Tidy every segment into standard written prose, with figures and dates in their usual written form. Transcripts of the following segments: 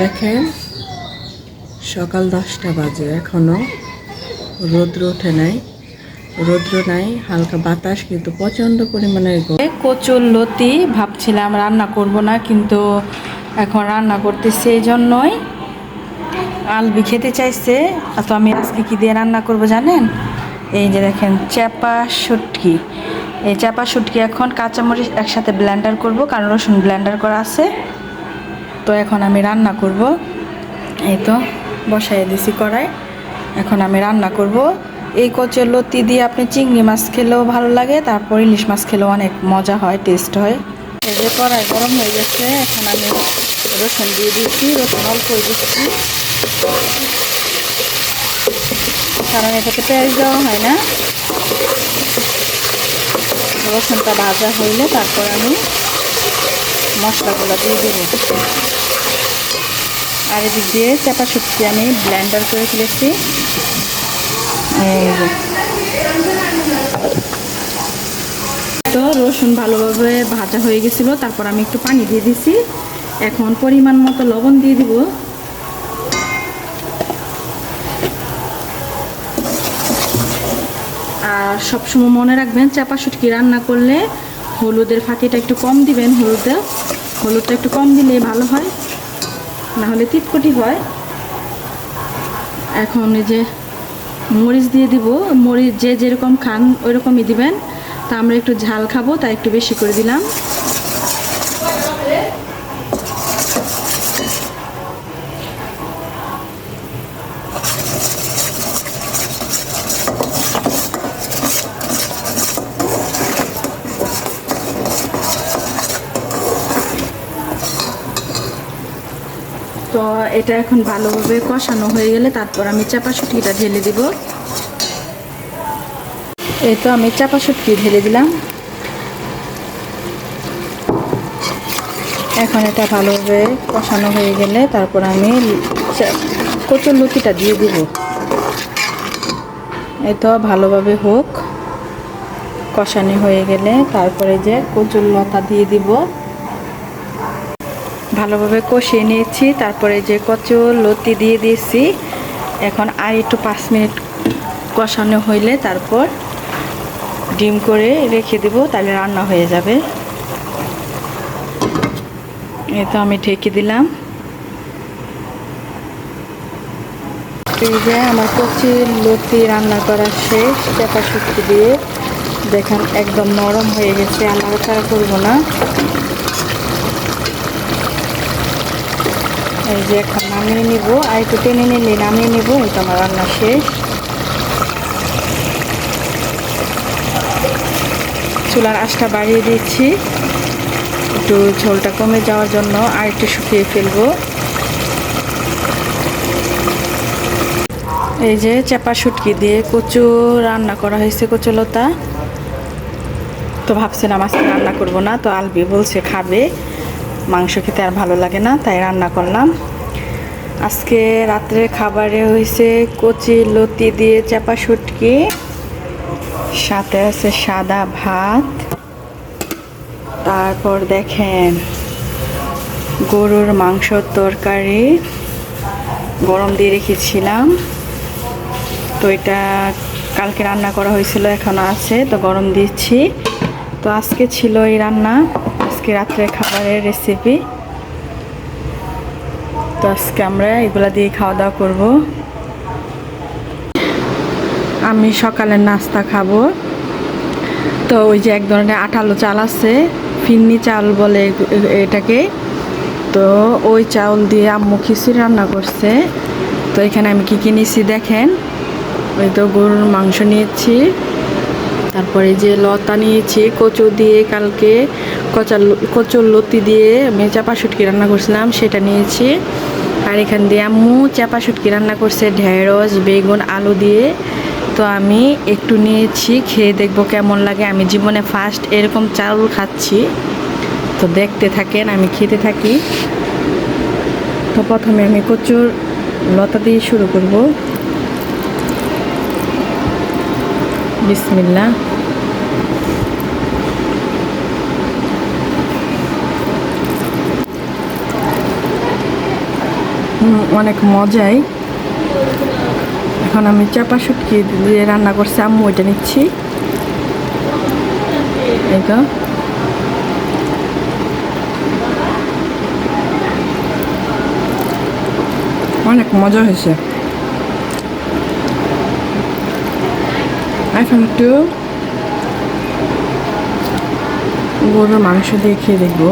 দেখেন সকাল 10টা বাজে, এখনো রৌদ্র ওঠে নাই, রৌদ্র নাই, হালকা বাতাস, কিন্তু প্রচণ্ড পরিমাণে কচুর লতি ভাবছিলাম রান্না করব না, কিন্তু এখন রান্না করতেছি। এই জন্যই আলবি খেতে চাইছে। তো আমি আজকে কী দিয়ে রান্না করব জানেন? এই যে দেখেন চাপা শুটকি। এই চাপা শুটকি এখন কাঁচামরিচ একসাথে ব্লেন্ডার করব, কারণ রসুন ব্লেন্ডার করা আছে। তো এখন আমি রান্না করব। এই তো বসাই দিছি কড়াই, এখন আমি রান্না করব। এই কচুর লতি দিয়ে আপনি চিংড়ি মাছ খেলেও ভালো লাগে, তারপর ইলিশ মাছ খেলেও অনেক মজা হয়, টেস্ট হয়। এই যে কড়াই গরম হয়ে গেছে, এখন আমি রসুন দিয়ে দিচ্ছি। রসুন অল্প দিচ্ছি, কারণ এটাতে পেঁয়াজ দেওয়া হয় না। রসুনটা ভাজা হইলে তারপর আমি মশলাগুলো দিয়ে দেবো। আর এদিক দিয়ে চাপা শুটকি আমি ব্লেন্ডার করে ফেলেছি। তো রসুন ভালোভাবে ভাজা হয়ে গেছিলো, তারপর আমি একটু পানি দিয়ে দিছি। এখন পরিমাণ মতো লবণ দিয়ে দিব। আর সবসময় মনে রাখবেন, চাপা শুটকি রান্না করলে হলুদের ফাঁকিটা একটু কম দিবেন। হলুদটা একটু কম দিলে ভালো হয়, না হলে তিতকুটি হয়। এখন এই যে মরিচ দিয়ে দিব। মরিচ যে যেরকম খান ওই রকমই দিবেন। তা আমরা একটু ঝাল খাবো, তাই একটু বেশি করে দিলাম। তো এটা এখন ভালোভাবে কষানো হয়ে গেলে তারপর আমি চাপা শুটকিটা ঢেলে দিব। এই তো আমি চাপা শুটকি ঢেলে দিলাম। এখন এটা ভালোভাবে কষানো হয়ে গেলে তারপর আমি কচুর লতিটা দিয়ে দিব। এই তো ভালোভাবে হোক, কষানো হয়ে গেলে তারপরে যে কচুর লতা দিয়ে দিব। ভালোভাবে কষিয়ে নিয়েছি, তারপরে যে কচুর লতি দিয়ে দিয়েছি। এখন আর একটু 5 মিনিট কষানো হইলে তারপর ডিম করে রেখে দিব, তাহলে রান্না হয়ে যাবে। এই তো আমি ঢেকে দিলাম। এই যে আমার কচুর লতি রান্না করা শেষ চাপা শুটকি দিয়ে। দেখেন একদম নরম হয়ে গেছে, নাড়াচাড়া করব না। এই যে এখন নামিয়ে নিব, আর একটু টেনে নিলে নামিয়ে নিব। এই তো আমার রান্না শেষ। চুলার আঁচটা বাড়িয়ে দিচ্ছি, একটু ঝোলটা কমে যাওয়ার জন্য, আর একটু শুকিয়ে ফেলবো। এই যে চাপা শুটকি দিয়ে কচু রান্না করা হয়েছে, কচু লতা। তো ভাবছিলাম আজকে রান্না করব না, তো আলবি বলছে খাবে, মাংস খেতে আর ভালো লাগে না, তাই রান্না করলাম। আজকে রাত্রে খাবারে হয়েছে কচি লতি দিয়ে চাপা শুটকি, সাথে আছে সাদা ভাত। তারপর দেখেন গরুর মাংসর তরকারি গরম দিয়ে রেখেছিলাম। তো এটা কালকে রান্না করা হয়েছিল, এখনো আছে, তো গরম দিচ্ছি। তো আজকে ছিল এই রান্না, আজকে রাত্রে খাবারের রেসিপি। তো আজকে আমরা এগুলা দিয়ে খাওয়া দাওয়া করব। আমি সকালের নাস্তা খাবো। তো ওই যে এক ধরনের আঠালো চাল আছে, ফিন্নি চাল বলে এটাকে। তো ওই চাউল দিয়ে আম্মু খিচুড়ি রান্না করছে। তো এখানে আমি কি নিয়েছি দেখেন। ওই তো গরুর মাংস নিয়েছি, তারপরে যে লতা নিয়েছি কচু দিয়ে, কালকে কচুর লতি দিয়ে আমি চাপা শুটকি রান্না করছিলাম, সেটা নিয়েছি। আর এখান দিয়ে আম্মু চাপা শুটকি রান্না করছে ঢেঁড়স, বেগুন, আলু দিয়ে। তো আমি একটু নিয়েছি, খেয়ে দেখবো কেমন লাগে। আমি জীবনে ফার্স্ট এরকম চাউল খাচ্ছি। তো দেখতে থাকেন, আমি খেতে থাকি। তো প্রথমে আমি কচুর লতা দিয়ে শুরু করব। বিসমিল্লাহ। অনেক মজাই। এখন আমি চাপা শুটকি দিয়ে রান্না করছি, আম্মু ওইটা নিচ্ছি। এই তো অনেক মজা হয়েছে। এখন একটু গরুর মাংস দিয়ে খেয়ে দেখবো।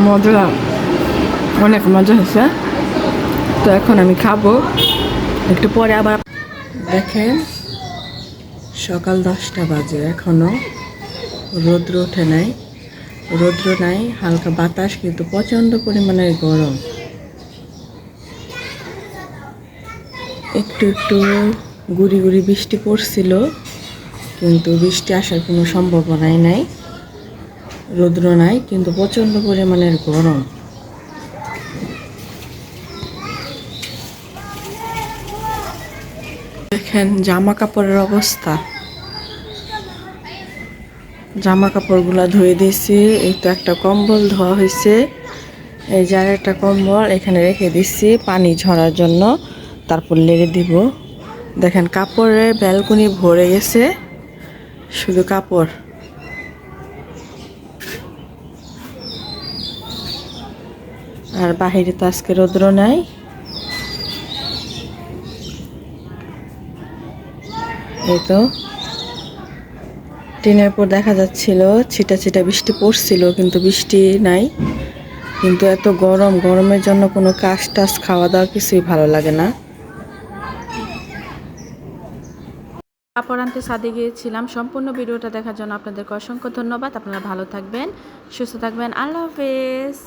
মজা, অনেক মজা হয়েছে। তো এখন আমি খাবো একটু পরে। আবার দেখেন সকাল 10টা বাজে, এখনো রৌদ্র ওঠে নাই। রৌদ্র নাই, হালকা বাতাস, কিন্তু প্রচণ্ড পরিমাণে গরম। একটু একটু গুড়ি গুড়ি বৃষ্টি পড়ছিল, কিন্তু বৃষ্টি আসার কোনো সম্ভাবনাই নাই। রৌদ্র নাই, কিন্তু প্রচণ্ড পরিমাণের গরম। দেখেন জামা কাপড়ের অবস্থা। জামা কাপড়গুলো ধুয়ে দিয়েছি। এই তো একটা কম্বল ধোয়া হয়েছে, এই যে আর একটা কম্বল এখানে রেখে দিচ্ছি পানি ঝরার জন্য, তারপর লেড়ে দিব। দেখেন কাপড়ে ব্যালকনি ভরে গেছে, শুধু কাপড়। আর বাহিরে তো আজকে রৌদ্র নাই। এই তো টিনের উপর দেখা যাচ্ছিল ছিটা ছিটা বৃষ্টি পড়ছিল, কিন্তু বৃষ্টি নাই। কিন্তু এত গরম, গরমের জন্য কোনো কাজ টাজ খাওয়া দাওয়া কিছুই ভালো লাগে না। কাপড় আনতে ছাদে গিয়েছিলাম। সম্পূর্ণ ভিডিওটা দেখার জন্য আপনাদেরকে অসংখ্য ধন্যবাদ। আপনারা ভালো থাকবেন, সুস্থ থাকবেন। আল্লাহ হাফেজ।